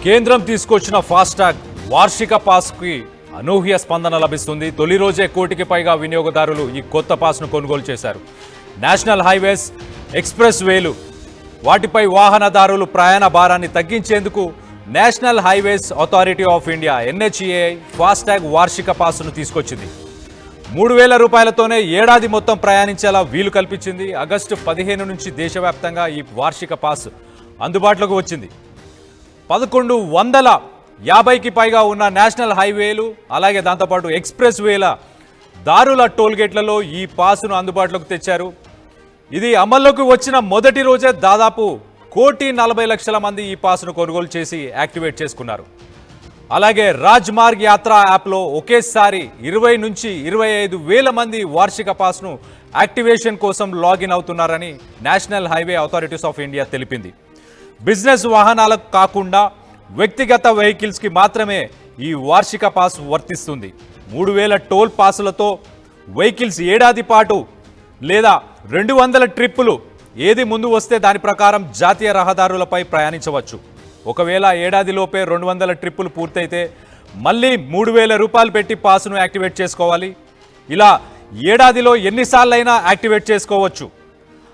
కేంద్రం తీసుకొచ్చిన ఫాస్టాగ్ వార్షిక పాస్కి అనూహ్య స్పందన లభిస్తుంది. తొలి రోజే కోటికి పైగా వినియోగదారులు ఈ కొత్త పాస్ను కొనుగోలు చేశారు. నేషనల్ హైవేస్, ఎక్స్ప్రెస్ వేలు వాటిపై వాహనదారులు ప్రయాణ భారాన్ని తగ్గించేందుకు national highways authority of India NHAI FASTag వార్షిక పాస్ను తీసుకొచ్చింది. 3,000 రూపాయలతోనే ఏడాది మొత్తం ప్రయాణించేలా వీలు కల్పించింది. ఆగస్టు 15 నుంచి దేశవ్యాప్తంగా ఈ వార్షిక పాస్ అందుబాటులోకి వచ్చింది. 1150కి పైగా ఉన్న నేషనల్ హైవేలు అలాగే దాంతోపాటు ఎక్స్ప్రెస్ వేల దారుల టోల్గేట్లలో ఈ పాసును అందుబాటులోకి తెచ్చారు. ఇది అమల్లోకి వచ్చిన మొదటి రోజే దాదాపు 1,40,00,000 మంది ఈ పాసును కొనుగోలు చేసి యాక్టివేట్ చేసుకున్నారు. అలాగే రాజ్ మార్గ్ యాత్ర యాప్లో ఒకేసారి 20 నుంచి 25,000 మంది వార్షిక పాస్ను యాక్టివేషన్ కోసం లాగిన్ అవుతున్నారని national highway authorities of India తెలిపింది. బిజినెస్ వాహనాలకు కాకుండా వ్యక్తిగత వెహికల్స్కి మాత్రమే ఈ వార్షిక పాస్ వర్తిస్తుంది. 3,000 టోల్ పాసులతో వెహికల్స్ ఏడాది పాటు లేదా 200 ట్రిప్పులు ఏది ముందు వస్తే దాని ప్రకారం జాతీయ రహదారులపై ప్రయాణించవచ్చు. ఒకవేళ ఏడాదిలోపే 200 ట్రిప్పులు పూర్తయితే మళ్ళీ 3,000 రూపాయలు పెట్టి పాసును యాక్టివేట్ చేసుకోవాలి. ఇలా ఏడాదిలో ఎన్నిసార్లైనా యాక్టివేట్ చేసుకోవచ్చు.